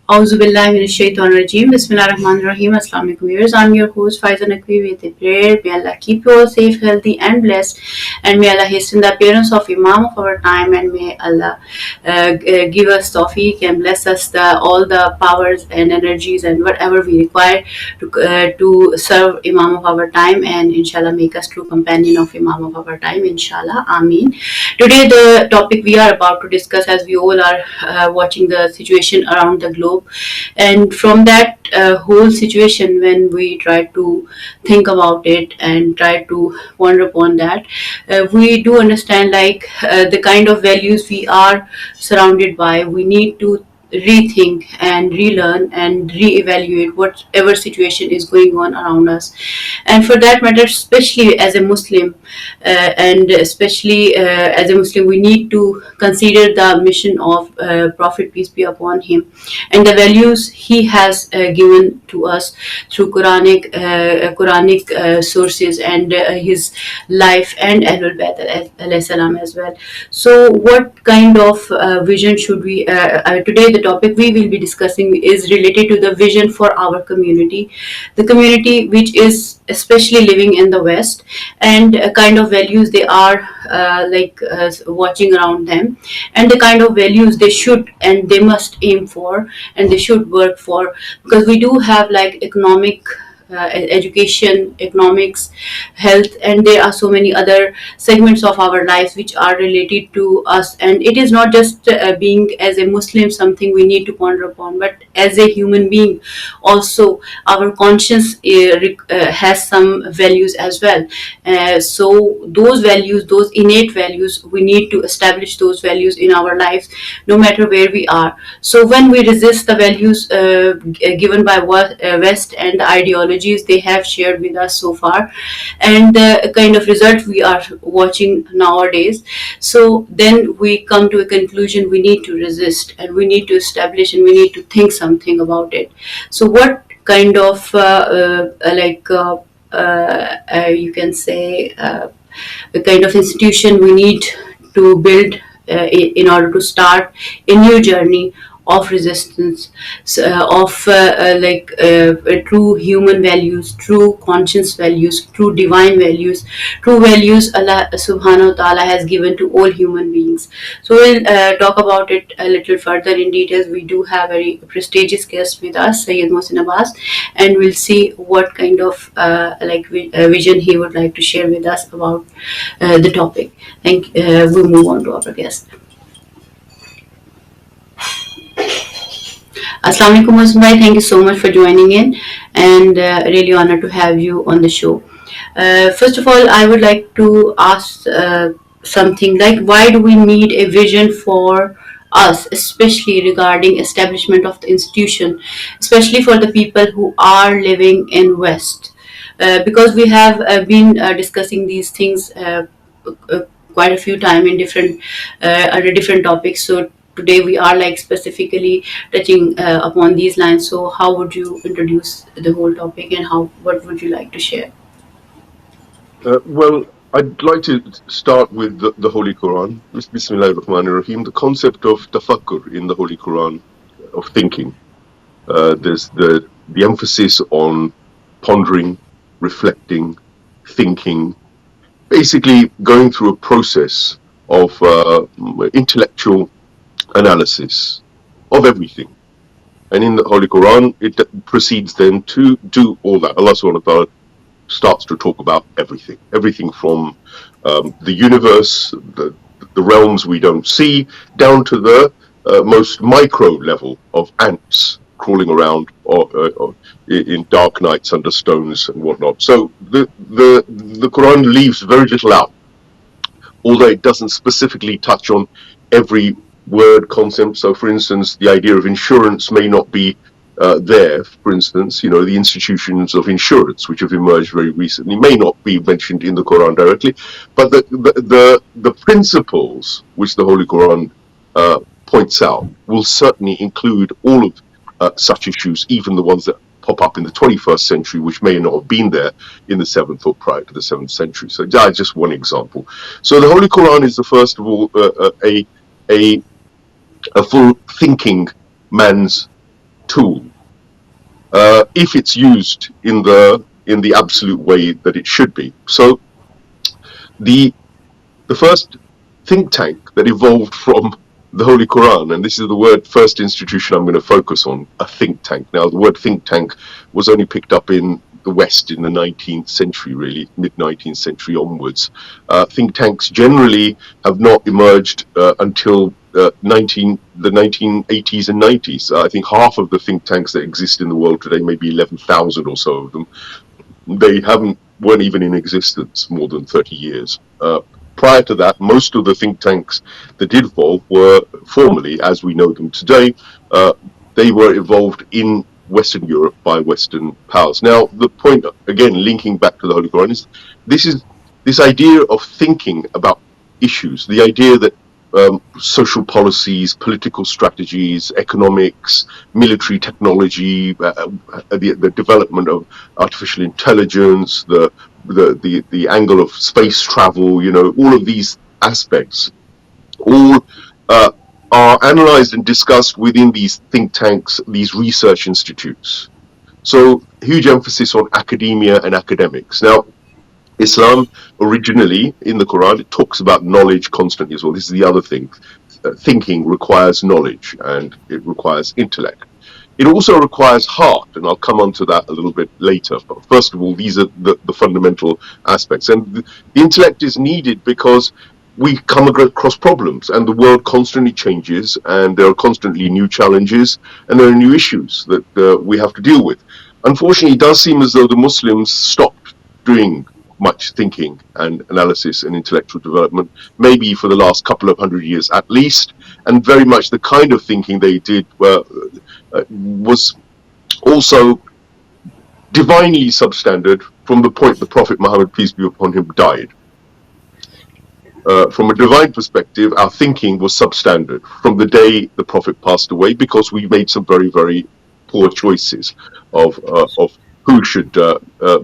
Auzubillahiminashaitanirrajim. Bismillahirrahmanirrahim. Assalamu alaikum viewers. I'm your host Faiza Naqvi with a prayer. May Allah keep you all safe, healthy and blessed. And may Allah hasten the appearance of Imam of our time. And may Allah give us tawfiq and bless us all the powers and energies and whatever we require to serve Imam of our time. And inshallah make us true companion of Imam of our time. Inshallah. Ameen. Today the topic we are about to discuss, as we all are watching the situation around the globe, and from that whole situation, when we try to think about it and try to ponder upon that, we do understand the kind of values we are surrounded by. We need to rethink and relearn and reevaluate whatever situation is going on around us. And for that matter, especially as a Muslim, and especially as a Muslim, we need to consider the mission of Prophet, peace be upon him, and the values he has given to us through Quranic sources, and his life, and Ahlul Bayt alayhi salam as well. So what kind of vision should we today the topic we will be discussing is related to the vision for our community, the community which is especially living in the West, and kind of values they are watching around them, and the kind of values they should and they must aim for and they should work for, because we do have economic, education, economics, health, and there are so many other segments of our lives which are related to us. And it is not just being as a Muslim something we need to ponder upon, but as a human being also our conscience has some values as well. So those values, those innate values, we need to establish those values in our lives no matter where we are. So when we resist the values given by West and the ideologies they have shared with us so far, and the kind of result we are watching nowadays, so then we come to a conclusion: we need to resist, and we need to establish, and we need to think something about it. So what kind of you can say the kind of institution we need to build in order to start a new journey of resistance, true human values, true conscience values, true divine values, true values Allah subhanahu wa ta'ala has given to all human beings. So we'll talk about it a little further in details. We do have a very prestigious guest with us, Sayyid Mohsin Abbas, and we'll see what kind of vision he would like to share with us about the topic. We'll move on to our guest. Assalamu alaikum, Muslim bhai. Thank you so much for joining in, and really honored to have you on the show. First of all, I would like to ask something like, why do we need a vision for us, especially regarding establishment of the institution, especially for the people who are living in West? Because we have been discussing these things quite a few times in different under different topics. So today we are specifically touching upon these lines. So how would you introduce the whole topic, and what would you like to share? Well, I'd like to start with the Holy Quran. Bismillahirrahmanirrahim. The concept of tafakkur in the Holy Quran, of thinking. There's the emphasis on pondering, reflecting, thinking, basically going through a process of intellectual analysis of everything. And in the Holy Quran, it proceeds then to do all that. Allah subhanahu wa ta'ala starts to talk about everything from the universe, the realms we don't see, down to the most micro level of ants crawling around or in dark nights under stones and whatnot. So the Quran leaves very little out, although it doesn't specifically touch on every word concept. So for instance, the idea of insurance may not be there. For instance, the institutions of insurance which have emerged very recently may not be mentioned in the Quran directly, but the principles which the Holy Quran points out will certainly include all of such issues, even the ones that pop up in the 21st century, which may not have been there in the 7th or prior to the 7th century. So that's just one example. So the Holy Quran is first of all a full thinking man's tool if it's used in the absolute way that it should be. So the first think tank that evolved from the Holy Quran, and this is the word first institution I'm going to focus on, a think tank. Now, the word think tank was only picked up in the West in the 19th century, really, mid-19th century onwards. Think tanks generally have not emerged until the 1980s and 90s. I think half of the think tanks that exist in the world today, maybe 11,000 or so of them, they weren't even in existence more than 30 years. Prior to that, most of the think tanks that did evolve were formally, as we know them today, they were evolved in Western Europe by Western powers. Now, the point, again, linking back to the Holy Quran, is this idea of thinking about issues, the idea that social policies, political strategies, economics, military technology, the development of artificial intelligence, the angle of space travel, all of these aspects, all are analyzed and discussed within these think tanks, these research institutes. So huge emphasis on academia and academics. Now, Islam originally in the Quran, it talks about knowledge constantly as well. This is the other thing. Thinking requires knowledge and it requires intellect. It also requires heart, and I'll come on to that a little bit later. But first of all, these are the fundamental aspects. And the intellect is needed because we come across problems and the world constantly changes and there are constantly new challenges and there are new issues that we have to deal with. Unfortunately, it does seem as though the Muslims stopped doing much thinking and analysis and intellectual development, maybe for the last couple of 100 years at least, and very much the kind of thinking they did was also divinely substandard from the point the Prophet Muhammad, peace be upon him, died. From a divine perspective, our thinking was substandard from the day the Prophet passed away, because we made some very, very poor choices of who should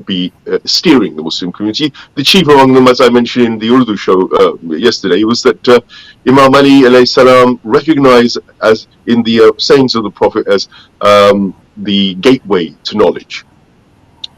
be steering the Muslim community. The chief among them, as I mentioned in the Urdu show yesterday, was that Imam Ali alayhi salam recognized as in the sayings of the Prophet as the gateway to knowledge.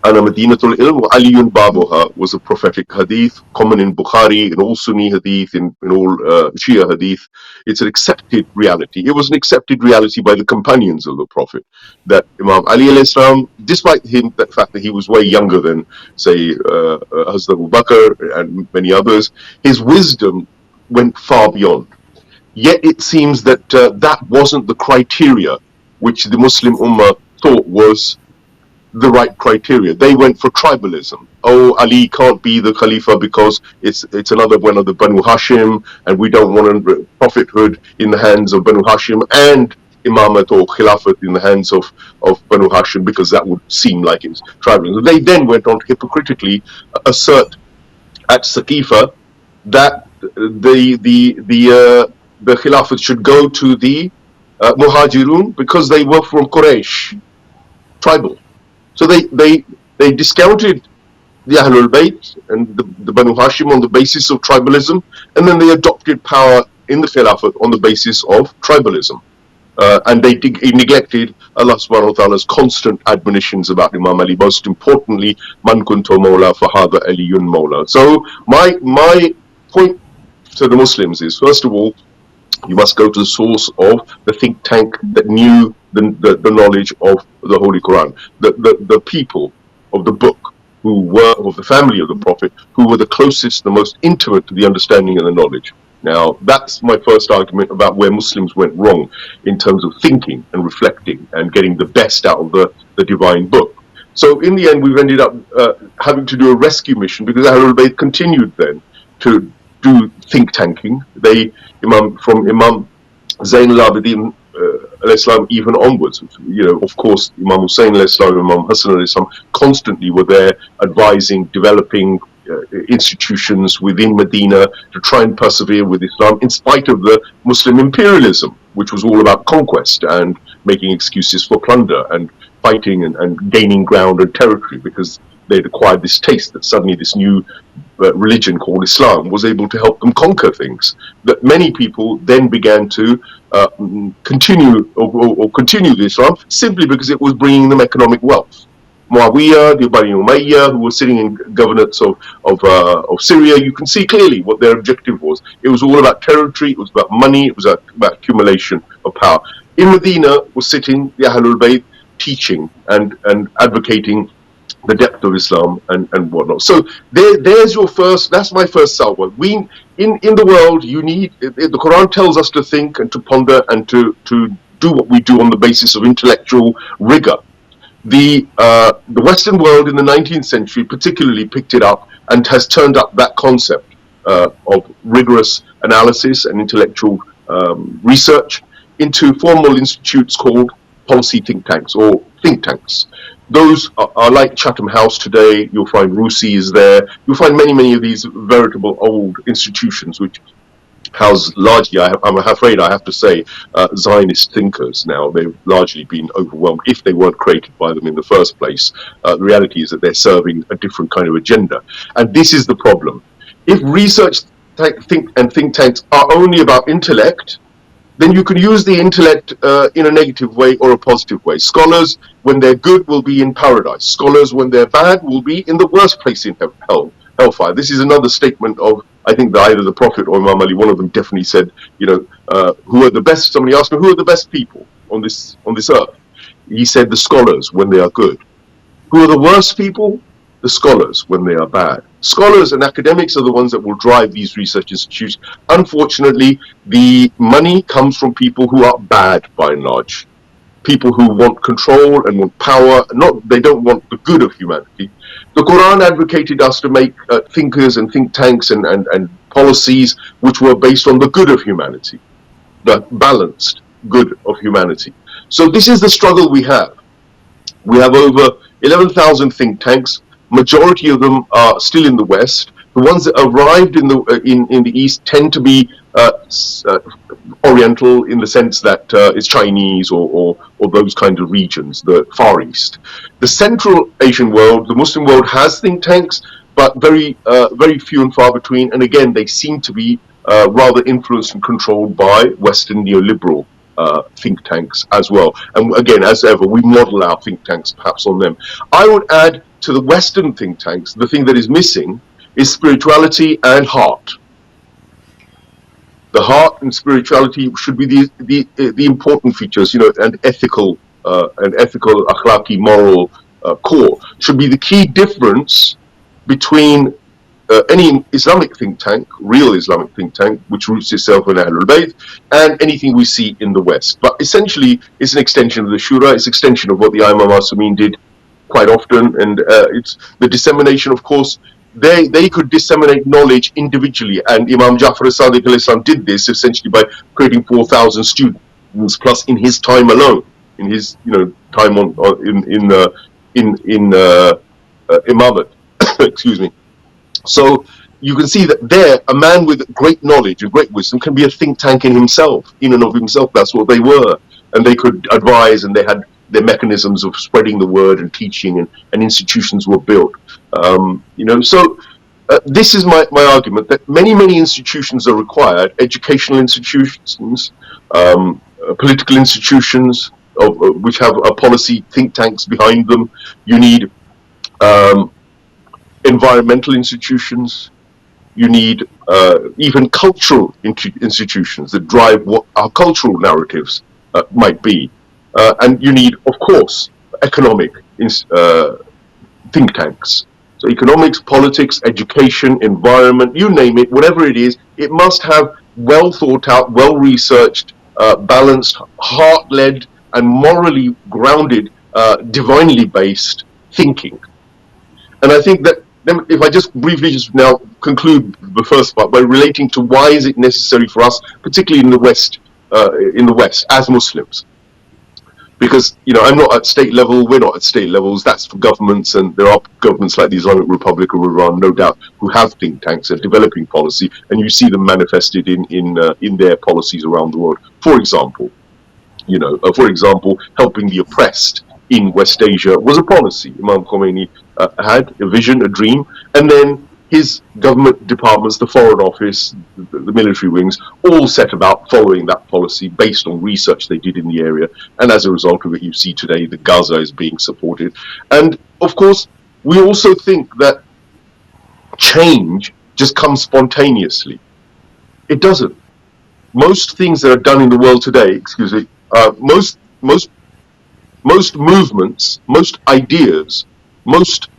Ana Madinatul Ilm wa Aliyun Babuha was a prophetic hadith, common in Bukhari, in all Sunni hadith, in all Shia hadith. It's an accepted reality. It was an accepted reality by the companions of the Prophet, that Imam Ali alayhi salam, despite the fact that he was way younger than, say, Hazrat Abu Bakr and many others, his wisdom went far beyond. Yet it seems that that wasn't the criteria which the Muslim Ummah thought was the right criteria. They went for tribalism. Oh, Ali can't be the Khalifa because it's another one of the Banu Hashim, and we don't want prophethood in the hands of Banu Hashim and Imamat or Khilafat in the hands of Banu Hashim, because that would seem like it's tribalism. They then went on to hypocritically assert at Saqifa that the Khilafat should go to the Muhajirun because they were from Quraysh, tribal. So they discounted the Ahlul Bayt and the Banu Hashim on the basis of tribalism, and then they adopted power in the Khilafat on the basis of tribalism. And they neglected Allah subhanahu wa ta'ala's constant admonitions about Imam Ali, most importantly, Man kuntu mawla fahada aliyun mawla. So my point to the Muslims is, first of all, you must go to the source of the think tank that knew the knowledge of the Holy Quran, the people of the book who were of the family of the Prophet, who were the closest, the most intimate to the understanding and the knowledge. Now, that's my first argument about where Muslims went wrong in terms of thinking and reflecting and getting the best out of the divine book. So in the end, we've ended up having to do a rescue mission, because Ahlul Bayt continued then to do think tanking. From Imam Zain al-Abidin al-Islam even onwards, of course, Imam Hussein al-Islam, Imam Hassan al-Islam constantly were there advising, developing institutions within Medina to try and persevere with Islam in spite of the Muslim imperialism, which was all about conquest and making excuses for plunder and fighting and gaining ground and territory, because they'd acquired this taste that suddenly this new religion called Islam was able to help them conquer things that many people then began to continue or continue the Islam simply because it was bringing them economic wealth. Muawiyah, the Bani Umayyah, who were sitting in governorates of Syria, you can see clearly what their objective was. It was all about territory, it was about money, it was about accumulation of power. In Medina was sitting the Ahlul Bayt teaching and advocating the depth of Islam and whatnot. So there's your first, that's my first salvo. We, in the world, you need, the Quran tells us to think and to ponder and to do what we do on the basis of intellectual rigor. The Western world in the 19th century particularly picked it up and has turned up that concept of rigorous analysis and intellectual research into formal institutes called policy think tanks or think tanks. Those are like Chatham House today. You'll find Rusi is there. You'll find many of these veritable old institutions which house largely, I'm afraid I have to say, Zionist thinkers now. They've largely been overwhelmed if they weren't created by them in the first place. The reality is that they're serving a different kind of agenda. And this is the problem. If research think tanks are only about intellect, then you can use the intellect in a negative way or a positive way. Scholars, when they're good, will be in paradise. Scholars, when they're bad, will be in the worst place in hellfire. This is another statement of, I think, either the Prophet or Imam Ali. One of them definitely said, you know, who are the best? Somebody asked him, who are the best people on this earth? He said, the scholars, when they are good. Who are the worst people? The scholars, when they are bad. Scholars and academics are the ones that will drive these research institutes. Unfortunately, the money comes from people who are bad by and large. People who want control and want power. They don't want the good of humanity. The Quran advocated us to make thinkers and think tanks and policies which were based on the good of humanity, the balanced good of humanity. So this is the struggle we have. We have over 11,000 think tanks. Majority of them are still in the West. The ones that arrived in the East tend to be Oriental in the sense that it's Chinese or those kind of regions, the Far East. The Central Asian world, the Muslim world, has think tanks, but very few and far between. And again, they seem to be rather influenced and controlled by Western neoliberal think tanks as well. And again, as ever, we model our think tanks perhaps on them. I would add to the Western think tanks, the thing that is missing is spirituality and heart. The heart and spirituality should be the important features, you know, and ethical akhlaqi, moral core should be the key difference between any Islamic think tank, real Islamic think tank, which roots itself in Ahlul Bayt, and anything we see in the West. But essentially, it's an extension of the Shura, it's an extension of what the Imam Asumin did quite often, and it's the dissemination, of course. They could disseminate knowledge individually, and Imam Jafar as-Sadiq al-Islam did this essentially by creating 4,000 students plus in his time alone, in his time in Imamate. Excuse me. So you can see that there, a man with great knowledge and great wisdom can be a think tank in himself, in and of himself. That's what they were, and they could advise, and they had their mechanisms of spreading the word and teaching, and institutions were built. So this is my argument, that many institutions are required, educational institutions, political institutions, which have a policy think tanks behind them. You need environmental institutions. You need even cultural institutions that drive what our cultural narratives might be. And you need, of course, economic think tanks. So economics, politics, education, environment, you name it, whatever it is, it must have well thought out, well researched, balanced, heart-led, and morally grounded, divinely based thinking. And I think that if I just briefly now conclude the first part by relating to why is it necessary for us, particularly in the West, as Muslims. Because, I'm not at state level, we're not at state levels, that's for governments, and there are governments like the Islamic Republic of Iran, no doubt, who have think tanks and developing policy, and you see them manifested in their policies around the world. For example, helping the oppressed in West Asia was a policy. Imam Khomeini had a vision, a dream, and then his government departments, the Foreign Office, the military wings, all set about following that policy based on research they did in the area. And as a result of it, you see today that Gaza is being supported. And of course, we also think that change just comes spontaneously. It doesn't. Most things that are done in the world today, excuse me, most movements, most ideas, most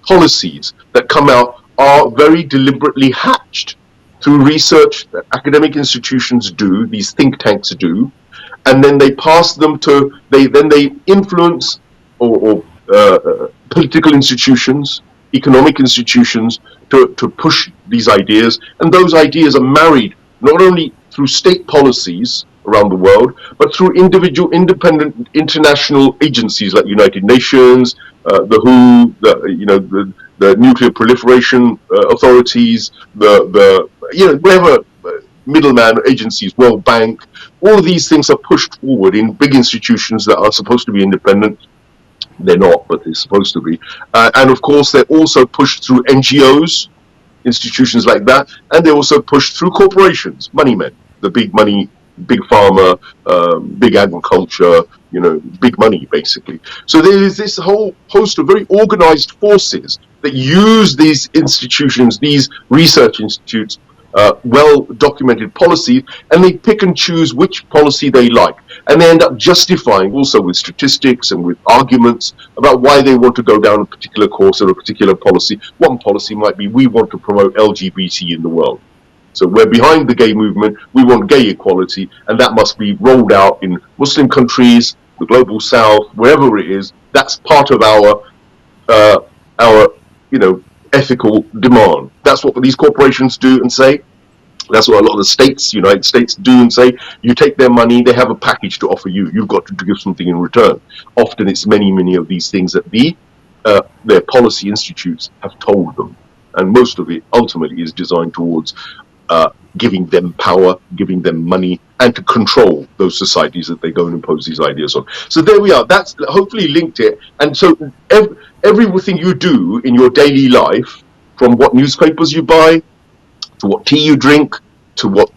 policies that come out are very deliberately hatched through research that academic institutions do, these think tanks do, and then they pass them to, they influence or political institutions, economic institutions to push these ideas, and those ideas are married not only through state policies around the world, but through individual, independent international agencies like United Nations, the WHO, the nuclear proliferation authorities, whatever middleman agencies, World Bank. All of these things are pushed forward in big institutions that are supposed to be independent. They're not, but they're supposed to be. And of course, they're also pushed through NGOs, institutions like that, and they're also pushed through corporations, money men, the big money, big pharma, big agriculture, big money, basically. So there is this whole host of very organized forces that use these institutions, these research institutes, well-documented policies, and they pick and choose which policy they like. And they end up justifying also with statistics and with arguments about why they want to go down a particular course or a particular policy. One policy might be, we want to promote LGBT in the world. So we're behind the gay movement, we want gay equality, and that must be rolled out in Muslim countries, the global south, wherever it is. That's part of our ethical demand. That's what these corporations do and say. That's what a lot of the states, United States, do and say. You take their money, they have a package to offer you. You've got to give something in return. Often it's many, many of these things that their policy institutes have told them. And most of it ultimately is designed towards giving them power, giving them money, and to control those societies that they go and impose these ideas on. So there we are. That's hopefully linked it. And so everything you do in your daily life, from what newspapers you buy, to what tea you drink, to what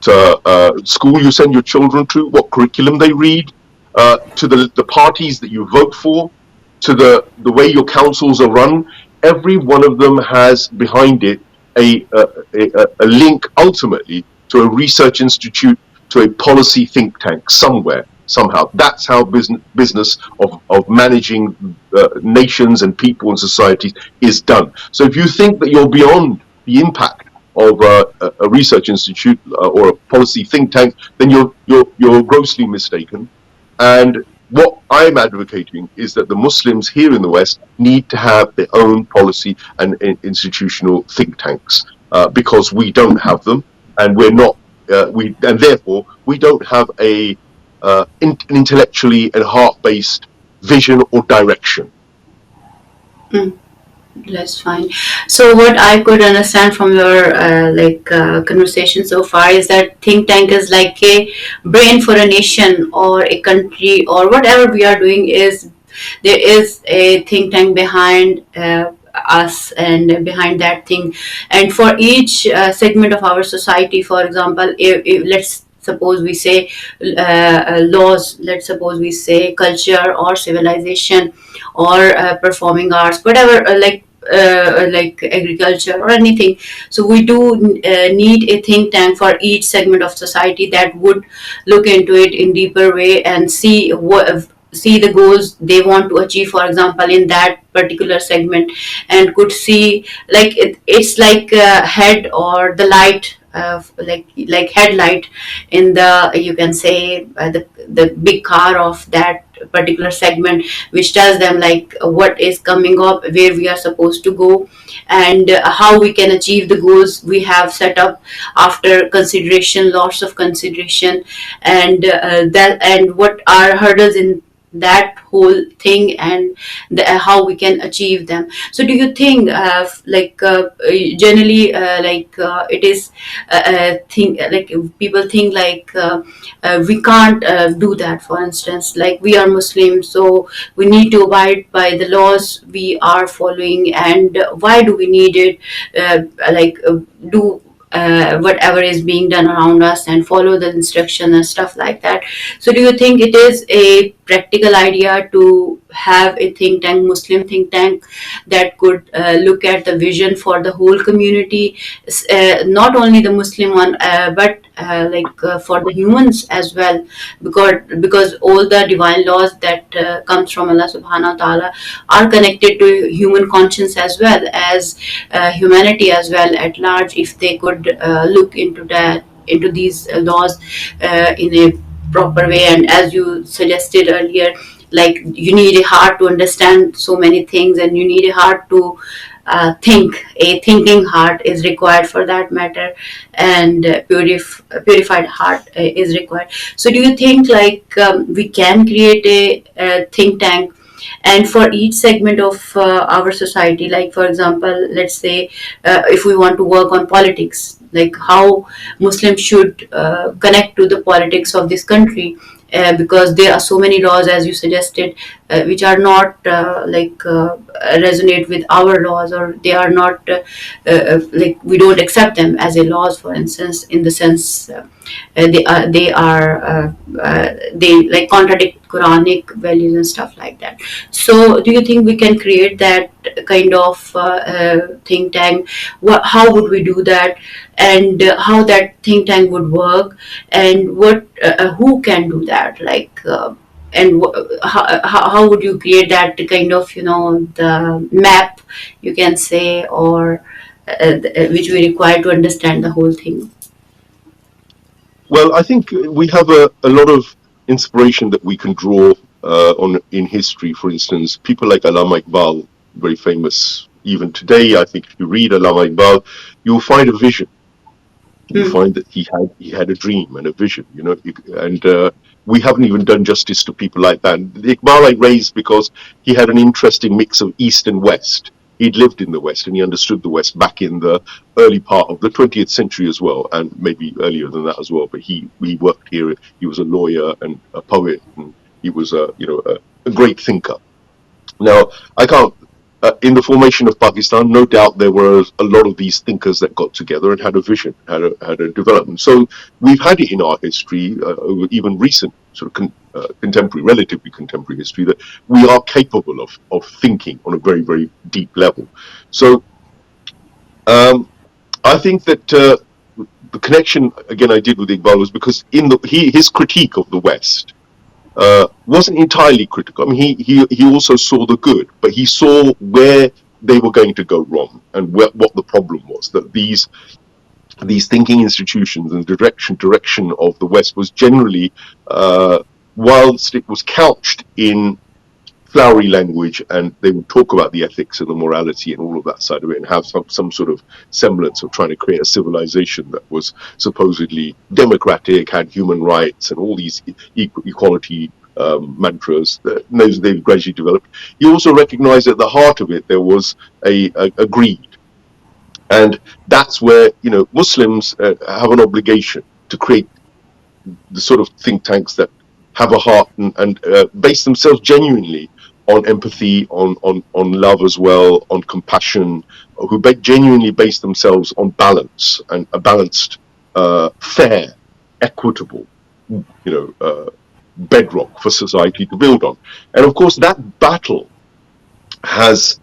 school you send your children to, what curriculum they read, to the parties that you vote for, to the way your councils are run, every one of them has behind it a link ultimately to a research institute, to a policy think tank somewhere, somehow. That's how business of managing nations and people and societies is done. So if you think that you're beyond the impact of a research institute or a policy think tank, then you're grossly mistaken. And what I'm advocating is that the Muslims here in the West need to have their own policy and institutional think tanks because we don't have them, and we're not. And therefore we don't have a intellectually and heart-based vision or direction. That's fine. So what I could understand from your conversation so far is that think tank is like a brain for a nation or a country or whatever we are doing. Is there is a think tank behind us and behind that thing, and for each segment of our society. For example, if let's suppose we say laws, let's suppose we say culture or civilization or performing arts, whatever, like agriculture or anything. So we do need a think tank for each segment of society that would look into it in deeper way and see the goals they want to achieve, for example, in that particular segment, and could see it's like head or the light, like headlight in the, you can say, the big car of that particular segment, which tells them like what is coming up, where we are supposed to go, and how we can achieve the goals we have set up after consideration, lots of consideration, and what are hurdles in that whole thing and how we can achieve them. So do you think generally it is think like people think we can't do that? For instance, like we are Muslims, so we need to abide by the laws we are following, and why do we need it? Do whatever is being done around us and follow the instruction and stuff like that. So do you think it is a practical idea to have a think tank, Muslim think tank, that could look at the vision for the whole community, not only the Muslim one, but for the humans as well, because all the divine laws that comes from Allah Subhanahu wa Taala are connected to human conscience as well as humanity as well at large. If they could look into that, into these laws in a proper way, and as you suggested earlier, like you need a heart to understand so many things, and you need a heart to think. A thinking heart is required for that matter, and purified heart is required. So do you think we can create a think tank, and for each segment of our society, like for example, let's say if we want to work on politics, like how Muslims should connect to the politics of this country, because there are so many laws, as you suggested, which are not resonate with our laws, or they are not we don't accept them as a laws, for instance, in the sense they like contradict Quranic values and stuff like that. So do you think we can create that kind of think tank? How would we do that, and how that think tank would work, and what who can do that, and how would you create that kind of, the map, you can say, or which we require to understand the whole thing? Well, I think we have a lot of inspiration that we can draw on in history. For instance, people like Allama Iqbal, very famous even today. I think if you read Allama Iqbal, you'll find a vision. You find that he had a dream and a vision, and we haven't even done justice to people like that. And the Iqbal I raised because he had an interesting mix of East and West. He'd lived in the West and he understood the West back in the early part of the 20th century as well, and maybe earlier than that as well. But he worked here. He was a lawyer and a poet, and he was a great thinker. Now, I can't. In the formation of Pakistan, no doubt there were a lot of these thinkers that got together and had a vision, had a development. So we've had it in our history, even recent sort of contemporary, relatively contemporary history, that we are capable of thinking on a very, very deep level. So I think that the connection again I did with Iqbal was because his critique of the West wasn't entirely critical. I mean, he also saw the good, but he saw where they were going to go wrong and what the problem was. That these thinking institutions and the direction of the West was generally, whilst it was couched in flowery language, and they would talk about the ethics and the morality and all of that side of it, and have some sort of semblance of trying to create a civilization that was supposedly democratic, had human rights and all these equality mantras that they've gradually developed. He also recognized at the heart of it there was a greed, and that's where Muslims have an obligation to create the sort of think tanks that have a heart and base themselves genuinely on empathy, on love as well, on compassion, who genuinely base themselves on balance, and a balanced, fair, equitable, bedrock for society to build on. And of course, that battle has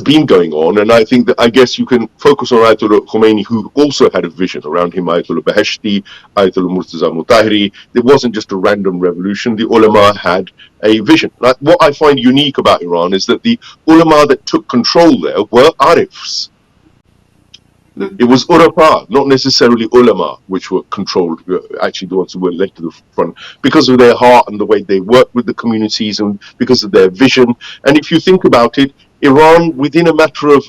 been going on, and I think that, I guess you can focus on Ayatollah Khomeini, who also had a vision around him, Ayatollah Beheshti, Ayatollah Murtaza Mutahiri. It wasn't just a random revolution. The ulama had a vision. Like, what I find unique about Iran is that the ulama that took control there were arifs. It was urafa, not necessarily ulama, which were controlled, actually the ones who were led to the front, because of their heart and the way they worked with the communities, and because of their vision. And if you think about it, Iran, within a matter of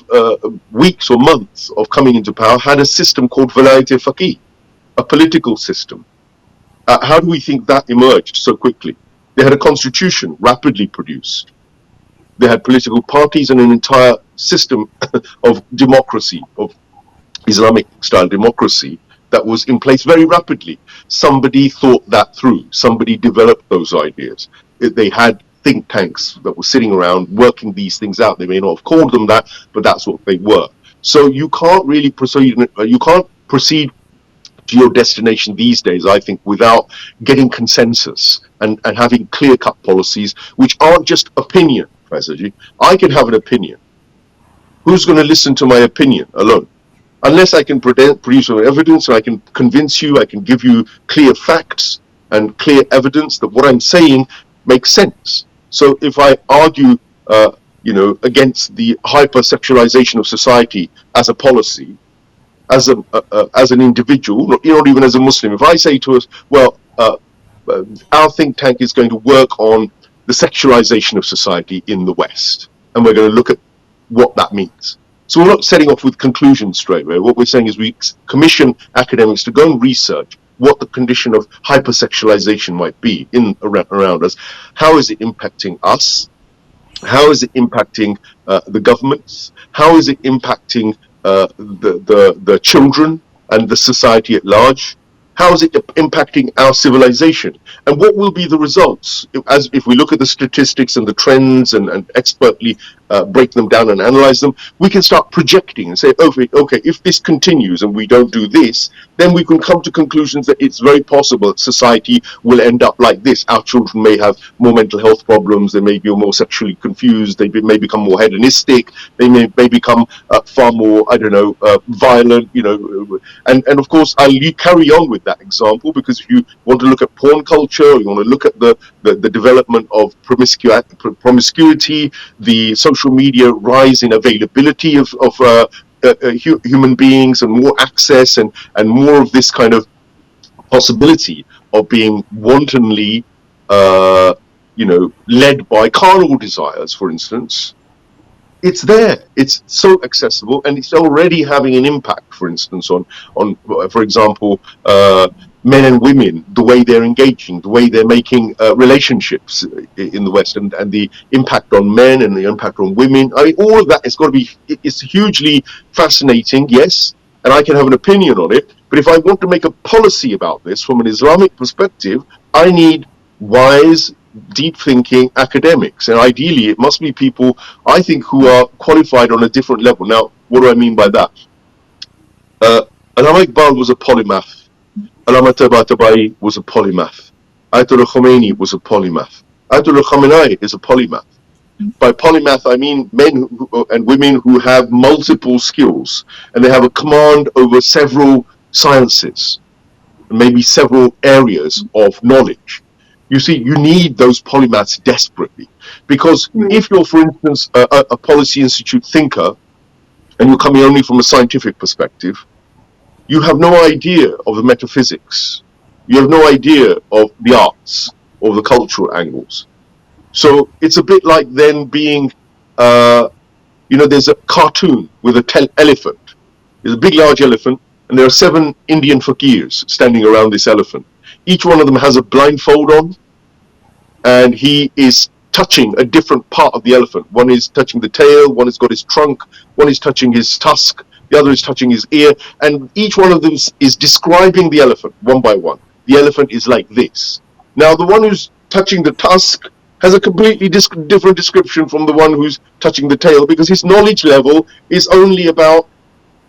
weeks or months of coming into power, had a system called Velayat-e-Faqih, a political system. How do we think that emerged so quickly? They had a constitution rapidly produced. They had political parties and an entire system of democracy, of Islamic style democracy, that was in place very rapidly. Somebody thought that through. Somebody developed those ideas. They had think tanks that were sitting around working these things out. They may not have called them that, but that's what they were. So you can't really proceed. You can't proceed to your destination these days, I think, without getting consensus and having clear-cut policies, which aren't just opinion, Faiza. I can have an opinion. Who's going to listen to my opinion alone? Unless I can produce evidence, I can convince you, I can give you clear facts and clear evidence that what I'm saying makes sense. So if I argue, against the hypersexualization of society as a policy, as an individual, not even as a Muslim, if I say to us, well, our think tank is going to work on the sexualization of society in the West, and we're going to look at what that means. So we're not setting off with conclusions straight away. What we're saying is we commission academics to go and research what the condition of hypersexualization might be around us. How is it impacting us? How is it impacting the governments? How is it impacting the children and the society at large? How is it impacting our civilization? And what will be the results? If we look at the statistics and the trends and expertly break them down and analyze them, we can start projecting and say, okay, if this continues and we don't do this, then we can come to conclusions that it's very possible that society will end up like this. Our children may have more mental health problems, they may be more sexually confused, they may become more hedonistic, they may become far more, violent, and of course I'll carry on with that example, because if you want to look at porn culture, you want to look at the development of promiscuity, the social media rise in availability of human beings, and more access and more of this kind of possibility of being wantonly led by carnal desires, for instance. It's there. It's so accessible, and it's already having an impact. For instance, on for example, men and women, the way they're engaging, the way they're making relationships in the West, and the impact on men and the impact on women. I mean, all of that is got to be. It's hugely fascinating, yes, and I can have an opinion on it. But if I want to make a policy about this from an Islamic perspective, I need wise, deep-thinking academics, and ideally it must be people, I think, who are qualified on a different level. Now, what do I mean by that? Allama Iqbal was a polymath. Allama Tabatabai was a polymath. Ayatollah Khomeini was a polymath. Ayatollah Khamenei is a polymath. By polymath, I mean men and women who have multiple skills, and they have a command over several sciences, maybe several areas of knowledge. You see, you need those polymaths desperately, because if you're, for instance, a policy institute thinker, and you're coming only from a scientific perspective, you have no idea of the metaphysics. You have no idea of the arts or the cultural angles. So it's a bit like then being, there's a cartoon with an elephant. There's a big, large elephant, and there are 7 Indian fakirs standing around this elephant. Each one of them has a blindfold on, and he is touching a different part of the elephant. One is touching the tail, one has got his trunk, one is touching his tusk, the other is touching his ear, and each one of them is describing the elephant one by one. The elephant is like this. Now, the one who's touching the tusk has a completely different description from the one who's touching the tail, because his knowledge level is only about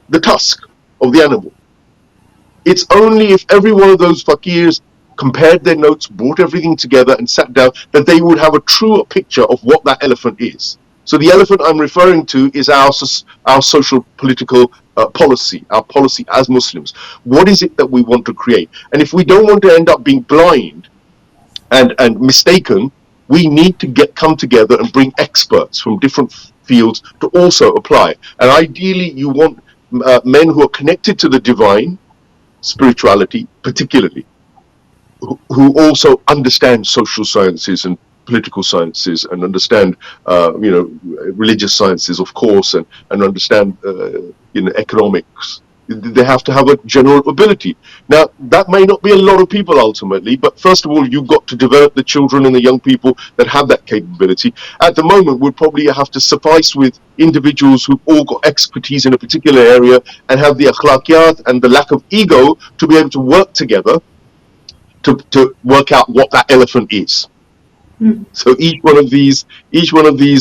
the tusk of the animal. It's only if every one of those fakirs compared their notes, brought everything together and sat down, that they would have a truer picture of what that elephant is. So the elephant I'm referring to is our social political policy, our policy as Muslims. What is it that we want to create? And if we don't want to end up being blind and mistaken, we need to come together and bring experts from different fields to also apply. And ideally, you want men who are connected to the divine, spirituality particularly, who also understand social sciences and political sciences, and understand religious sciences, of course, and understand economics, They have to have a general ability. Now, that may not be a lot of people ultimately, but first of all, you've got to develop the children and the young people that have that capability. At the moment, we'll probably have to suffice with individuals who've all got expertise in a particular area and have the akhlaqiyat and the lack of ego to be able to work together to work out what that elephant is. So each one of these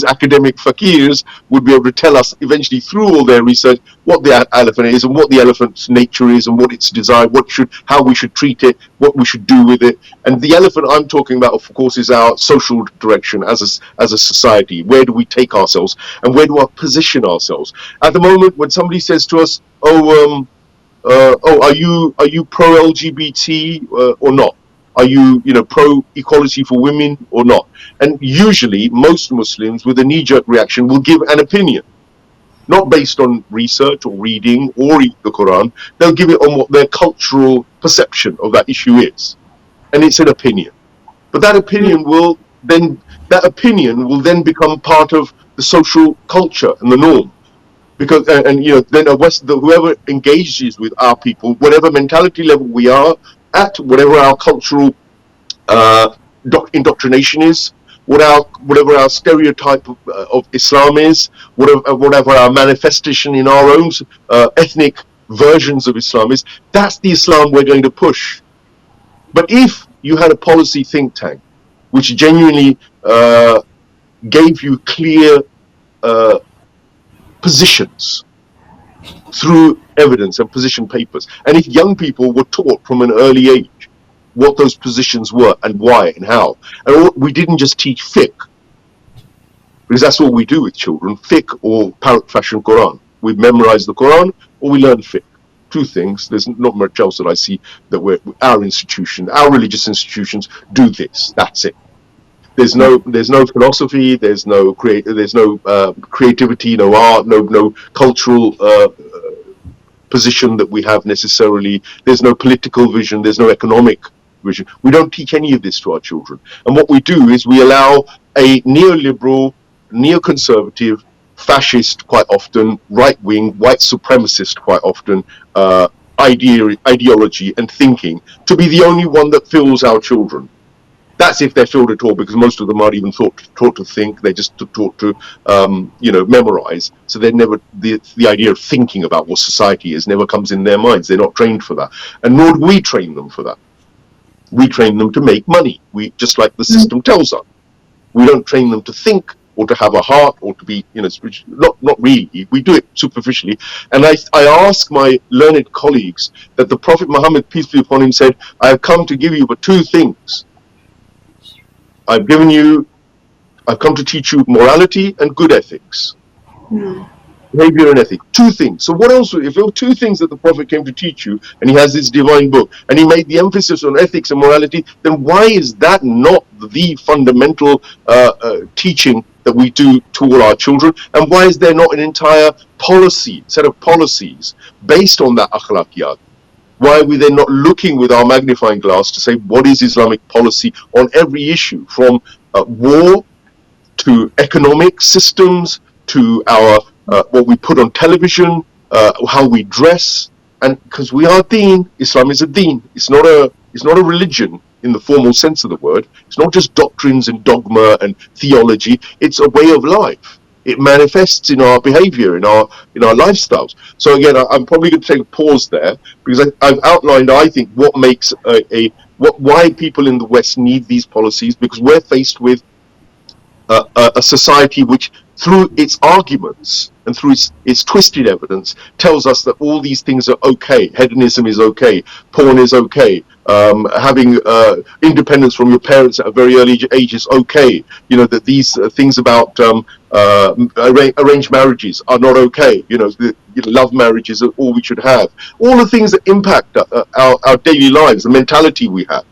academic fakirs would be able to tell us eventually through all their research what the elephant is and what the elephant's nature is and what its desire, how we should treat it, what we should do with it. And the elephant I'm talking about, of course, is our social direction as a society. Where do we take ourselves and where do we position ourselves? At the moment, when somebody says to us, are you pro LGBT or not? Are you pro equality for women or not? And usually most Muslims with a knee-jerk reaction will give an opinion, not based on research or reading or the Quran. They'll give it on what their cultural perception of that issue is, and it's an opinion. But that opinion will then become part of the social culture and the norm. Because then whoever engages with our people, whatever mentality level we are at, whatever our cultural indoctrination is, whatever our stereotype of Islam is, whatever our manifestation in our own ethnic versions of Islam is, that's the Islam we're going to push. But if you had a policy think tank which genuinely gave you clear positions through evidence and position papers, and if young people were taught from an early age what those positions were and why and how, and we didn't just teach fiqh, because that's what we do with children, fiqh or parrot fashion Quran. We memorize the Quran or we learn fiqh. Two things. There's not much else that I see that our religious institutions do this. That's it. There's no philosophy. There's no creativity, no art, no cultural position that we have necessarily. There's no political vision. There's no economic vision. We don't teach any of this to our children. And what we do is we allow a neoliberal, neoconservative, fascist, quite often, right-wing, white supremacist, quite often, ideology and thinking to be the only one that fills our children. That's if they're filled at all, because most of them aren't even taught to think. They're just taught to, memorize. So they're never the idea of thinking about what society is never comes in their minds. They're not trained for that, and nor do we train them for that. We train them to make money. Just like the system tells us. We don't train them to think or to have a heart or to be, spiritual. Not really. We do it superficially. And I ask my learned colleagues that the Prophet Muhammad, peace be upon him, said, "I have come to give you but two things. I've come to teach you morality and good ethics." Behavior and ethics. Two things. So what else? If there were two things that the Prophet came to teach you, and he has this divine book, and he made the emphasis on ethics and morality, then why is that not the fundamental teaching that we do to all our children? And why is there not an entire set of policies based on that akhlaqiyat? Why are we then not looking with our magnifying glass to say what is Islamic policy on every issue, from war to economic systems to our what we put on television, how we dress? And because we are deen, Islam is a deen. It's not a religion in the formal sense of the word. It's not just doctrines and dogma and theology. It's a way of life. It manifests in our behavior, in our lifestyles. So again, I'm probably going to take a pause there, because I've outlined, I think, what makes why people in the West need these policies, because we're faced with a society which, through its arguments and through its twisted evidence, tells us that all these things are okay. Hedonism is okay. Porn is okay. Having independence from your parents at a very early age is okay. That these things about arranged marriages are not okay. Love marriages are all we should have. All the things that impact our daily lives, the mentality we have.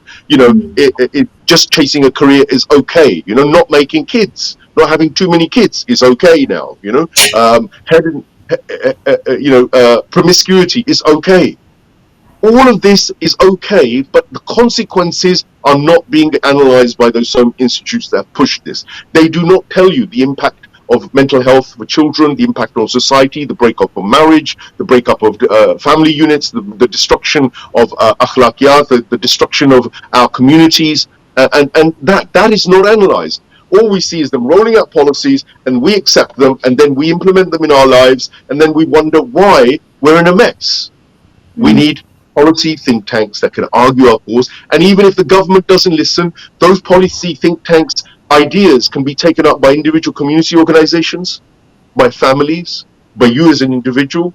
Just chasing a career is okay. Not making kids, not having too many kids is okay now. Promiscuity is okay. All of this is okay, but the consequences are not being analyzed by those same institutes that have pushed this. They do not tell you the impact of mental health for children, the impact on society, the breakup of marriage, the breakup of family units, the destruction of akhlaqiyat, the destruction of our communities, and that is not analysed. All we see is them rolling out policies, and we accept them, and then we implement them in our lives, and then we wonder why we're in a mess. We need policy think tanks that can argue our cause, and even if the government doesn't listen, those policy think tanks' ideas can be taken up by individual community organizations, by families, by you as an individual.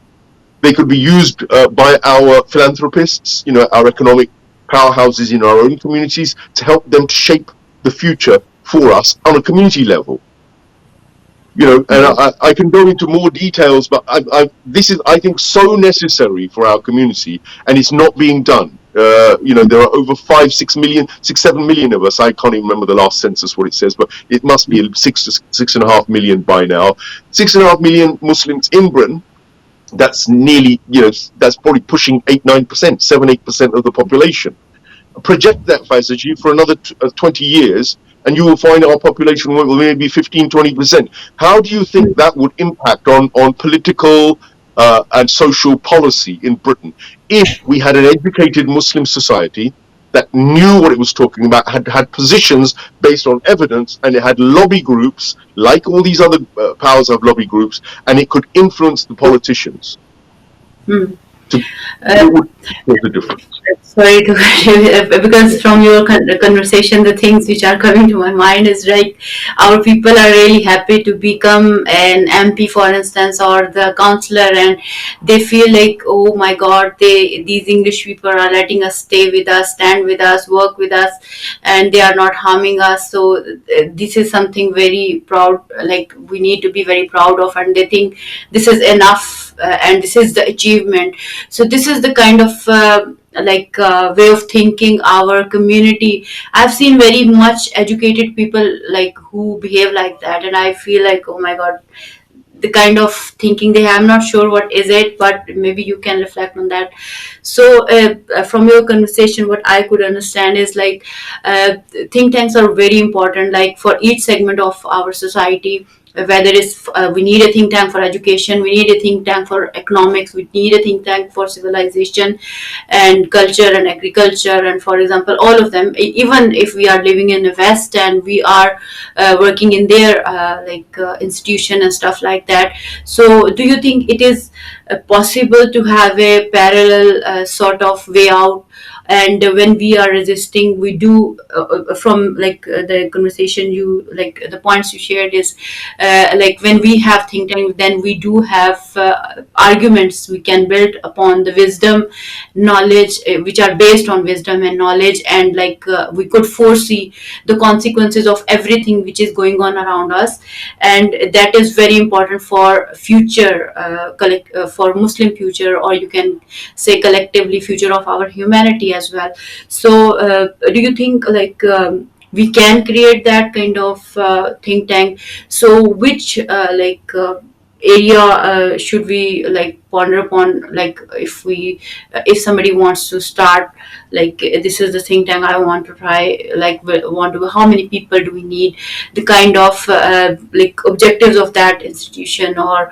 They could be used by our philanthropists, our economic powerhouses in our own communities, to help them to shape the future for us on a community level. And I can go into more details, but this is, I think, so necessary for our community, and it's not being done. There are over 7 million of us. I can't even remember the last census what it says, but it must be 6.5 million by now. 6.5 million Muslims in Britain. That's nearly, that's probably pushing 8%, 9%, 7-8% of the population. Project that, Faiza ji, for another 20 years, and you will find our population will maybe 15-20%. How do you think that would impact on political and social policy in Britain if we had an educated Muslim society that knew what it was talking about, had positions based on evidence, and it had lobby groups like all these other powers have lobby groups, and it could influence the politicians? What's the difference? Sorry to because from your conversation, the things which are coming to my mind is like our people are really happy to become an MP, for instance, or the councillor, and they feel like, oh my God, these English people are letting us stay with us, stand with us, work with us, and they are not harming us. So this is something very proud, like we need to be very proud of, and they think this is enough, and this is the achievement. So this is the kind of way of thinking our community. I've seen very much educated people like who behave like that, and I feel like, oh my God, the kind of thinking they have, I'm not sure what is it, but maybe you can reflect on that. So from your conversation, what I could understand is like think tanks are very important, like for each segment of our society. Whether it's we need a think tank for education, we need a think tank for economics, we need a think tank for civilization and culture and agriculture, and for example, all of them. Even if we are living in the West and we are working in their institution and stuff like that. So, do you think it is possible to have a parallel sort of way out? And when we are resisting, we do from the conversation you, like the points you shared is like when we have think tank, then we do have arguments we can build upon the wisdom, knowledge, which are based on wisdom and knowledge, and we could foresee the consequences of everything which is going on around us, and that is very important for future for Muslim future, or you can say collectively future of our humanity as well. So do you think we can create that kind of think tank? So which area should we ponder upon, if somebody wants to start, this is the think tank I want to try, how many people do we need, the kind of objectives of that institution or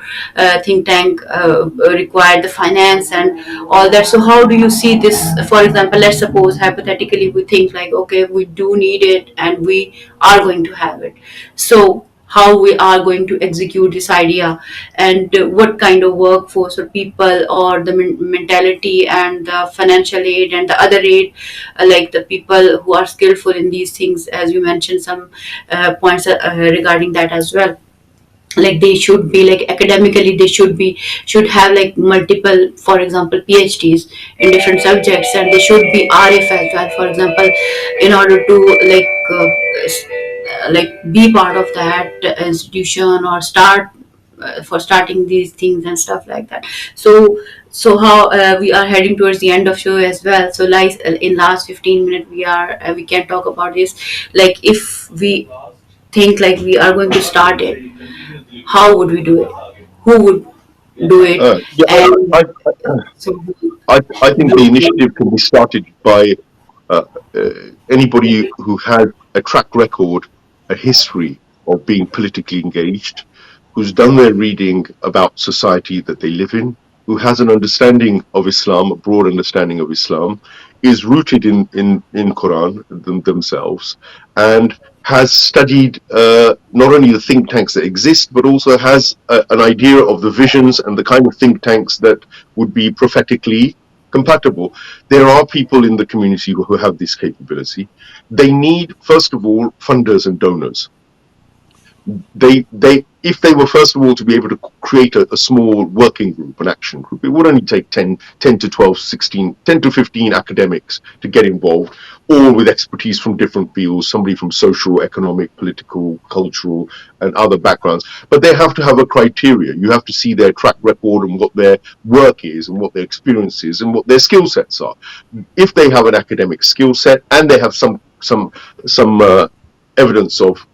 think tank require the finance and all that. So how do you see this? For example, let's suppose hypothetically we think okay, we do need it and we are going to have it. So how we are going to execute this idea, and what kind of workforce or people, or the mentality and the financial aid and the other aid, the people who are skillful in these things, as you mentioned some points regarding that as well. They should be academically, they should have multiple, for example, PhDs in different subjects, and they should be RF as well, for example, in order to be part of that institution, or start for starting these things and stuff like that. So how we are heading towards the end of show as well. So in last 15 minutes we can talk about this. If we think we are going to start it, how would we do it? Who would do it? I think the initiative can be started by anybody who has a track record, a history of being politically engaged. who's done their reading about society that they live in, who has an understanding of Islam, a broad understanding of Islam, is rooted in Quran themselves, and has studied not only the think tanks that exist, but also has an idea of the visions and the kind of think tanks that would be prophetically compatible. There are people in the community who have this capability. They need, first of all, funders and donors. If they were first of all to be able to create a small working group, an action group, it would only take 10 to 12, 16, 10 to 15 academics to get involved, all with expertise from different fields, somebody from social, economic, political, cultural, and other backgrounds. But they have to have a criteria. You have to see their track record and what their work is and what their experience is and what their skill sets are. If they have an academic skill set and they have some evidence of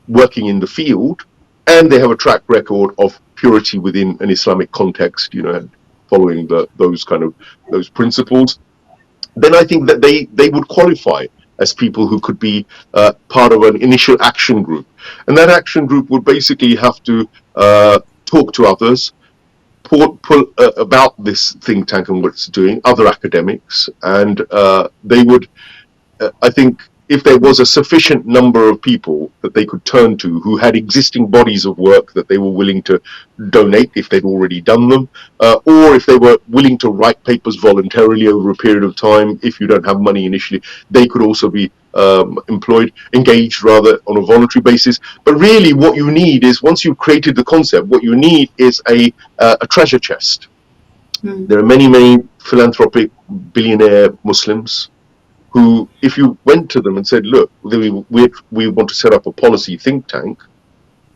working in the field, and they have a track record of purity within an Islamic context, following those principles, then I think that they would qualify as people who could be part of an initial action group. And that action group would basically have to talk to others, about this think tank and what it's doing, other academics, and they would, I think, if there was a sufficient number of people that they could turn to who had existing bodies of work that they were willing to donate if they'd already done them, or if they were willing to write papers voluntarily over a period of time, if you don't have money initially, they could also be engaged rather on a voluntary basis. But really what you need is, once you've created the concept, what you need is a treasure chest. There are many philanthropic billionaire Muslims who, if you went to them and said, look, we want to set up a policy think tank,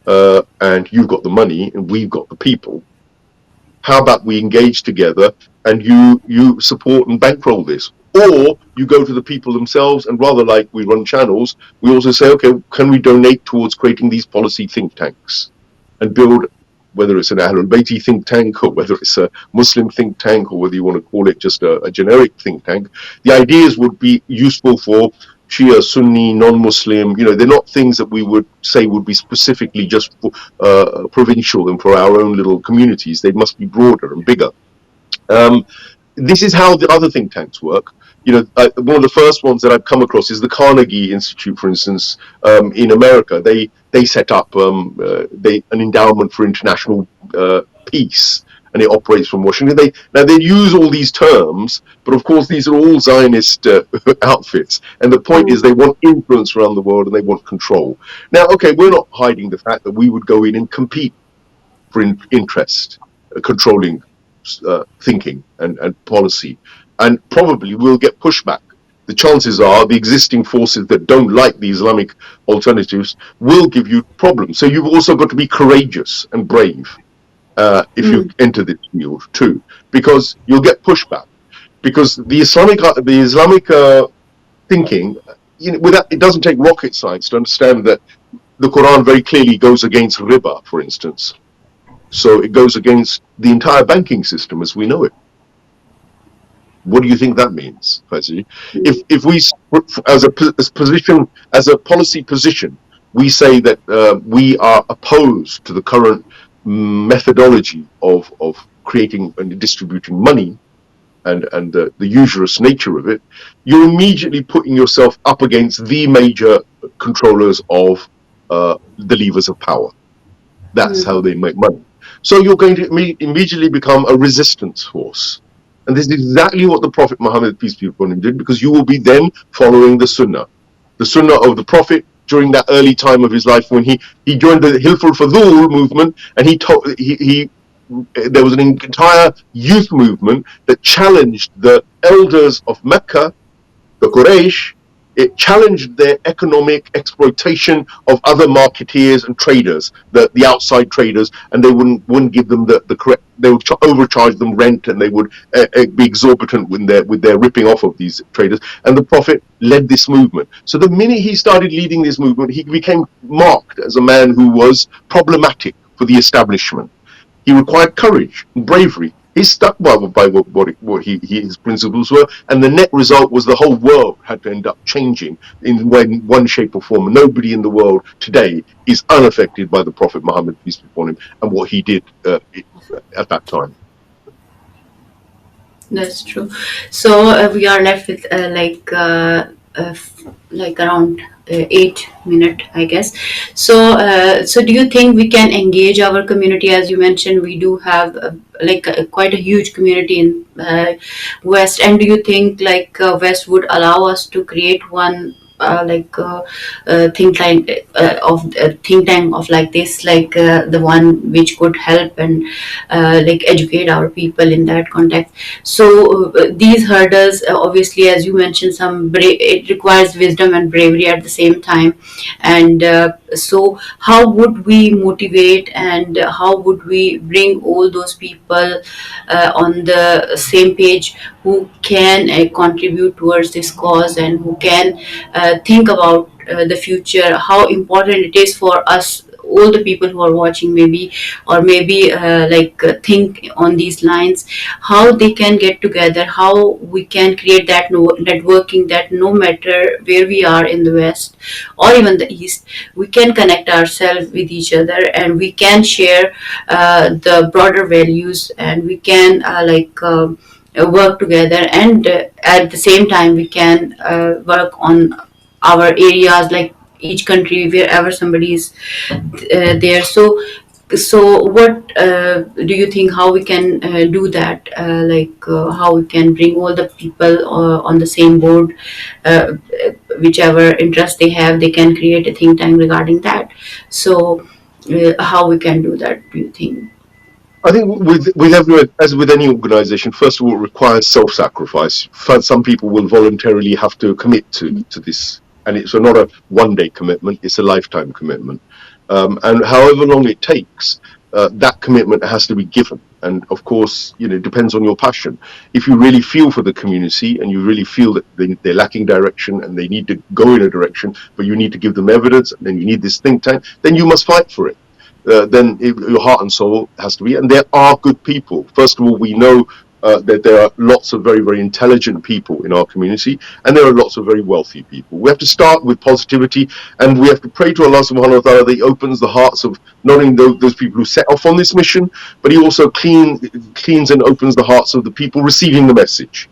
and you've got the money and we've got the people, how about we engage together and you support and bankroll this? Or you go to the people themselves, and rather like we run channels, we also say, okay, can we donate towards creating these policy think tanks and build, whether it's an Ahlul Bayti think tank, or whether it's a Muslim think tank, or whether you want to call it just a generic think tank. The ideas would be useful for Shia, Sunni, non-Muslim. They're not things that we would say would be specifically just for provincial and for our own little communities. They must be broader and bigger. This is how the other think tanks work. One of the first ones that I've come across is the Carnegie Institute, for instance, in America. They set up an endowment for international peace, and it operates from Washington. They use all these terms, but of course these are all Zionist outfits. And the point is, they want influence around the world and they want control. Now, okay, we're not hiding the fact that we would go in and compete for interest, controlling thinking and policy, and probably we'll get pushback. The chances are the existing forces that don't like the Islamic alternatives will give you problems. So you've also got to be courageous and brave if you enter this field too, because you'll get pushback. Because the Islamic thinking, it doesn't take rocket science to understand that the Quran very clearly goes against riba, for instance. So it goes against the entire banking system as we know it. What do you think that means, Faiza? If we, as a policy position, we say that we are opposed to the current methodology of creating and distributing money and the usurious nature of it, you're immediately putting yourself up against the major controllers of the levers of power. That's how they make money. So you're going to immediately become a resistance force. And this is exactly what the Prophet Muhammad, peace be upon him, did, because you will be then following the Sunnah of the Prophet during that early time of his life when he joined the Hilf al-Fudul movement, and there was an entire youth movement that challenged the elders of Mecca, the Quraysh. It challenged their economic exploitation of other marketeers and traders, the outside traders, and they wouldn't give them the correct. They would overcharge them rent, and they would be exorbitant with their ripping off of these traders. And the Prophet led this movement. So the minute he started leading this movement, he became marked as a man who was problematic for the establishment. He required courage and bravery. He stuck by his principles were, and the net result was the whole world had to end up changing in one shape or form. Nobody in the world today is unaffected by the Prophet Muhammad, peace be upon him, and what he did at that time. That's true. So we are left with like around 8 minutes, I guess. So, so do you think we can engage our community? As you mentioned, we do have quite a huge community in West. And do you think West would allow us to create one? Think tank of like this, the one which could help and educate our people in that context. So these hurdles, obviously, as you mentioned, it requires wisdom and bravery at the same time. And so how would we motivate, and how would we bring all those people on the same page, who can contribute towards this cause, and who can think about the future, how important it is for us, all the people who are watching, maybe, or maybe think on these lines, how they can get together, how we can create that networking, that no matter where we are in the West or even the East, we can connect ourselves with each other, and we can share the broader values, and we can work together, and at the same time we can work on our areas, like each country, wherever somebody is there. So what do you think, how we can do that, how we can bring all the people on the same board, uh, whichever interest they have, they can create a think tank regarding that. So how we can do that, do you think? I think with every, as with any organization, first of all, it requires self-sacrifice. Some people will voluntarily have to commit to this, and it's not a one-day commitment; it's a lifetime commitment. And however long it takes, that commitment has to be given. And of course, it depends on your passion. If you really feel for the community and you really feel that they're lacking direction and they need to go in a direction, but you need to give them evidence, and then you need this think tank, then you must fight for it. Then your heart and soul has to be. And there are good people. First of all, we know that there are lots of very, very intelligent people in our community, and there are lots of very wealthy people. We have to start with positivity, and we have to pray to Allah subhanahu wa ta'ala that He opens the hearts of not only those people who set off on this mission, but He also cleans and opens the hearts of the people receiving the message,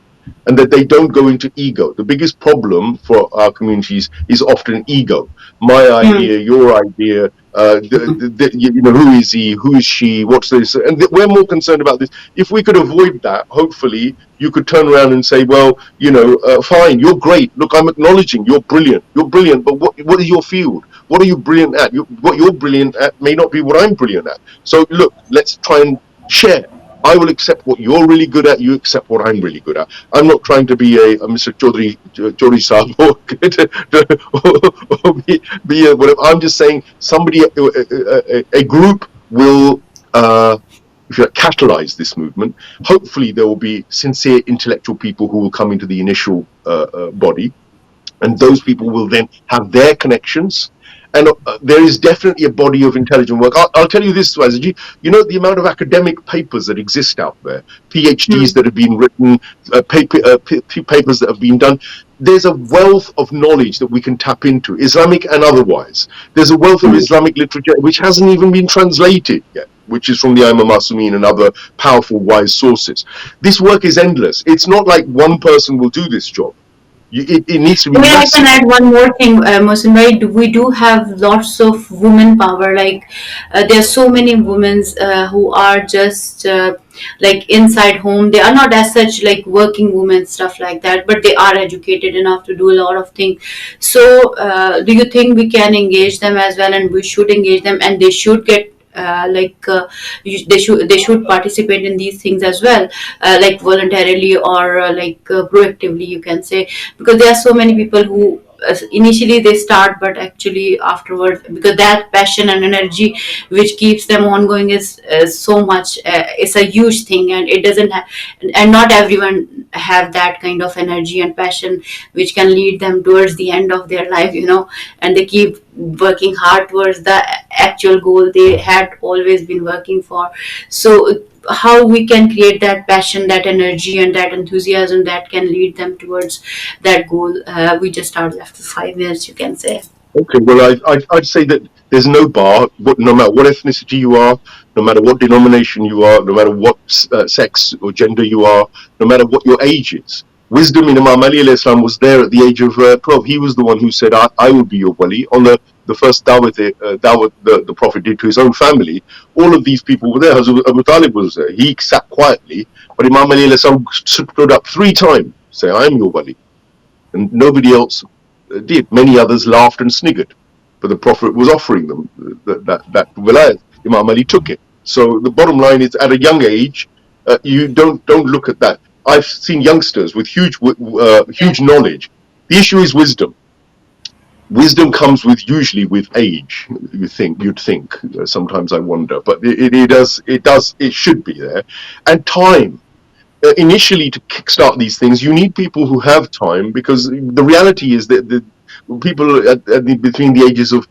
and that they don't go into ego. The biggest problem for our communities is often ego. My idea, your idea, who is he, who is she, what's this? And we're more concerned about this. If we could avoid that, hopefully you could turn around and say, well, fine, you're great. Look, I'm acknowledging you're brilliant, but what is your field? What are you brilliant at? What you're brilliant at may not be what I'm brilliant at. So look, let's try and share. I will accept what you're really good at. You accept what I'm really good at. I'm not trying to be a Mr. Chaudhry Saab or be a whatever. I'm just saying a group will if you catalyze this movement. Hopefully there will be sincere intellectual people who will come into the initial body, and those people will then have their connections. And there is definitely a body of intelligent work. I'll tell you this, Swazaji, the amount of academic papers that exist out there, PhDs that have been written, papers that have been done. There's a wealth of knowledge that we can tap into, Islamic and otherwise. There's a wealth of Islamic literature which hasn't even been translated yet, which is from the Imam Masumin and other powerful, wise sources. This work is endless. It's not like one person will do this job. It needs to be. Maybe I can add one more thing, Mohsin bhai. We do have lots of women power. There are so many women who are just inside home. They are not as such like working women, stuff like that, but they are educated enough to do a lot of things. So, do you think we can engage them as well, and we should engage them, and they should get they should participate in these things as well, voluntarily or proactively, you can say, because there are so many people who initially they start, but actually afterwards, because that passion and energy which keeps them ongoing is so much, it's a huge thing, and it doesn't have, and not everyone have that kind of energy and passion which can lead them towards the end of their life, and they keep working hard towards the actual goal they had always been working for. So how we can create that passion, that energy, and that enthusiasm that can lead them towards that goal. We just started after 5 minutes, you can say. Okay, well, I'd say that there's no bar, no matter what ethnicity you are, no matter what denomination you are, no matter what sex or gender you are, no matter what your age is. Wisdom in Imam Ali alayhi salam was there at the age of 12. He was the one who said, I will be your wali. On the first dawah the Prophet did to his own family, all of these people were there. Hazrat Abu Talib was there. He sat quietly, but Imam Ali alayhi salam stood up 3 times, say, I am your wali. And nobody else did. Many others laughed and sniggered, but the Prophet was offering them that wilayat. Imam Ali took it. So the bottom line is, at a young age, you don't look at that. I've seen youngsters with huge knowledge. The issue is wisdom. Wisdom comes usually with age. You'd think. Sometimes I wonder, but it should be there, and time. Initially, to kickstart these things, you need people who have time, because the reality is that the people between the ages of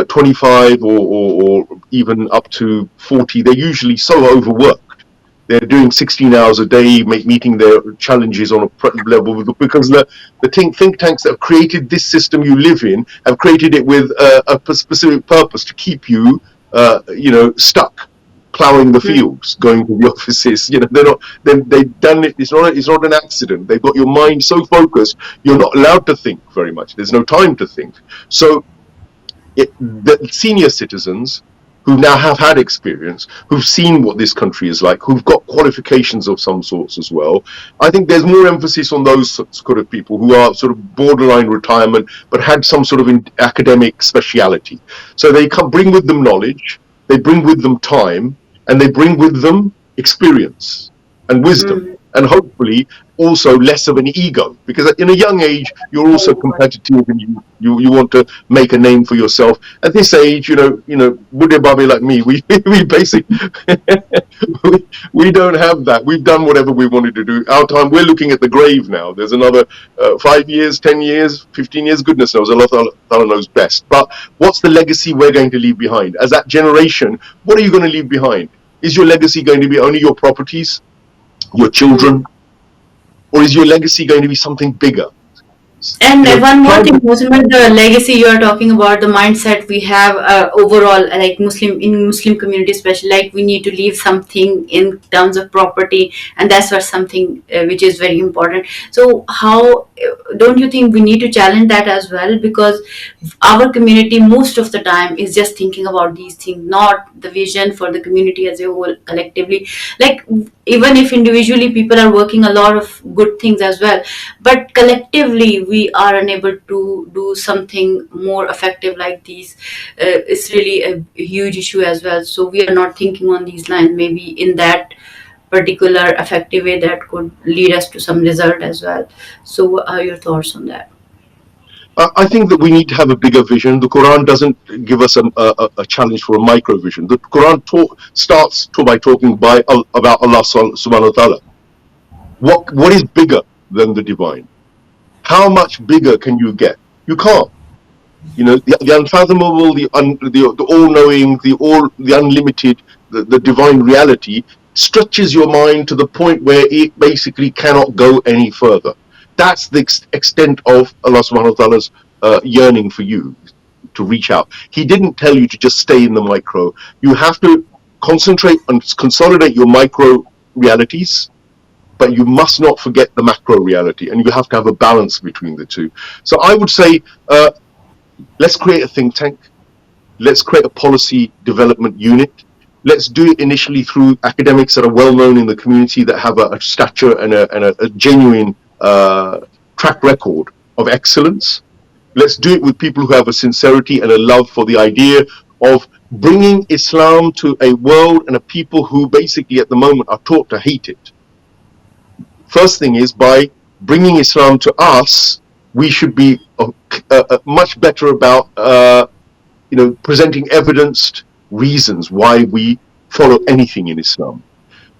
25 or even up to 40, they're usually so overworked. They're doing 16 hours a day, meeting their challenges on a level, because the think tanks that have created this system you live in have created it with a specific purpose to keep you, stuck, plowing the fields, going to the offices. They're not. They've done it. It's not an accident. They've got your mind so focused, you're not allowed to think very much. There's no time to think. So the senior citizens who now have had experience, who've seen what this country is like, who've got qualifications of some sorts as well, I think there's more emphasis on those sort of people who are sort of borderline retirement but had some sort of academic speciality. So they bring with them knowledge, they bring with them time, and they bring with them experience and wisdom, and hopefully also less of an ego, because in a young age you're also competitive and you want to make a name for yourself. At this age, Buddha Babi like me, we basically we don't have that. We've done whatever we wanted to do. Our time, we're looking at the grave now. There's another 5 years, 10 years, 15 years, goodness knows, Allah knows best. But what's the legacy we're going to leave behind? As that generation, what are you going to leave behind? Is your legacy going to be only your properties, your children, or is your legacy going to be something bigger? And one more thing, Muslim, the legacy you are talking about, the mindset we have overall, like Muslim community, especially, like we need to leave something in terms of property, and that's what something which is very important. So, how don't you think we need to challenge that as well? Because our community, most of the time, is just thinking about these things, not the vision for the community as a whole, collectively. Like, even if individually people are working a lot of good things as well, but collectively we are unable to do something more effective like these. It's really a huge issue as well. So we are not thinking on these lines, maybe in that particular effective way that could lead us to some result as well. So what are your thoughts on that? I think that we need to have a bigger vision. The Quran doesn't give us a challenge for a micro vision. The Quran starts by talking about Allah subhanahu wa ta'ala. What is bigger than the divine? How much bigger can you get? You can't. The unfathomable, the all-knowing, the unlimited, the divine reality stretches your mind to the point where it basically cannot go any further. That's the extent of Allah subhanahu wa ta'ala's yearning for you to reach out. He didn't tell you to just stay in the micro. You have to concentrate and consolidate your micro realities, but you must not forget the macro reality, and you have to have a balance between the two. So I would say, let's create a think tank. Let's create a policy development unit. Let's do it initially through academics that are well known in the community, that have a stature and a genuine track record of excellence. Let's do it with people who have a sincerity and a love for the idea of bringing Islam to a world and a people who basically at the moment are taught to hate it. First thing is, by bringing Islam to us, we should be much better about presenting evidenced reasons why we follow anything in Islam.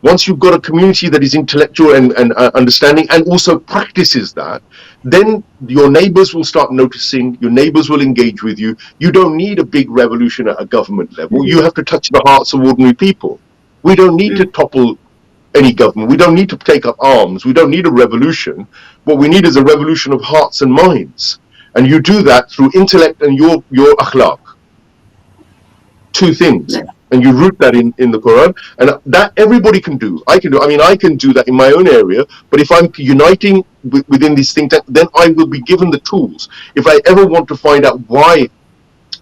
Once you've got a community that is intellectual and understanding and also practices that, then your neighbors will start noticing, your neighbors will engage with you. You don't need a big revolution at a government level. You have to touch the hearts of ordinary people. We don't need to topple any government. We don't need to take up arms. We don't need a revolution. What we need is a revolution of hearts and minds. And you do that through intellect and your akhlaq. Two things. And you root that in the Quran. And that everybody can do. I can do. I mean, I can do that in my own area. But if I'm uniting within these things, then I will be given the tools. If I ever want to find out why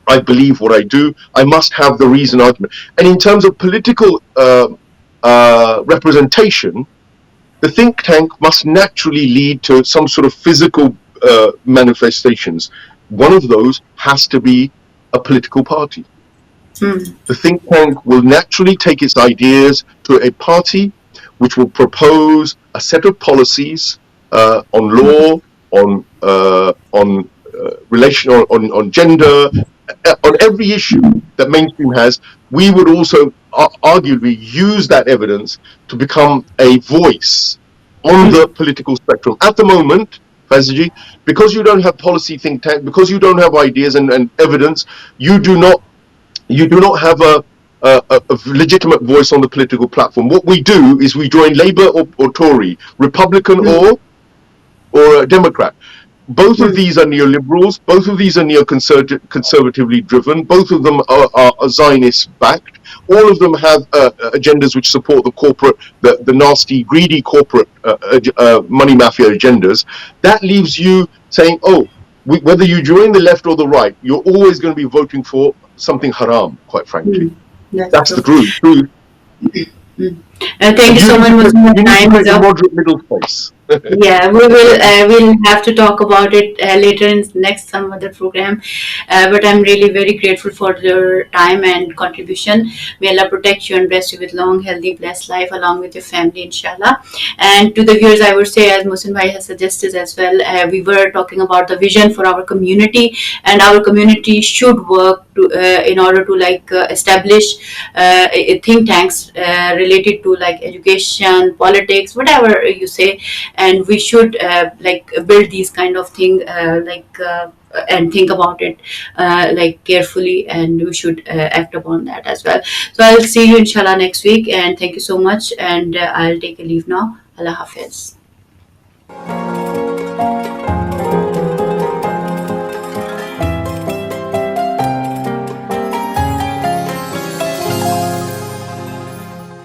I believe what I do, I must have the reason argument. And in terms of political representation, the think tank must naturally lead to some sort of physical manifestations. One of those has to be a political party. The think tank will naturally take its ideas to a party which will propose a set of policies on law, on relation, on gender, on every issue that mainstream has. We would also arguably use that evidence to become a voice on the political spectrum. At the moment, Faizaji, because you don't have policy think tank, because you don't have ideas and evidence, you do not have a legitimate voice on the political platform. What we do is we join Labour or Tory, Republican or Democrat. Both of these are neoliberals. Both of these are neoconservatively driven. Both of them are Zionist backed. All of them have agendas which support the corporate, the nasty, greedy corporate money mafia agendas. That leaves you saying, oh, whether you join the left or the right, you're always going to be voting for something haram, quite frankly. That's the truth. Thank you so much for your time. Moderate middle space. Yeah, we'll have to talk about it later in next some other program. But I'm really very grateful for your time and contribution. May Allah protect you and bless you with long, healthy, blessed life along with your family, inshallah. And to the viewers, I would say, as Mohsin Bhai has suggested as well, we were talking about the vision for our community, and our community should work to in order to establish think tanks related to education, politics, whatever you say. And we should build these kind of thing and think about it carefully, and we should act upon that as well. So I'll see you inshallah next week, and thank you so much, and I'll take a leave now. Allah Hafiz.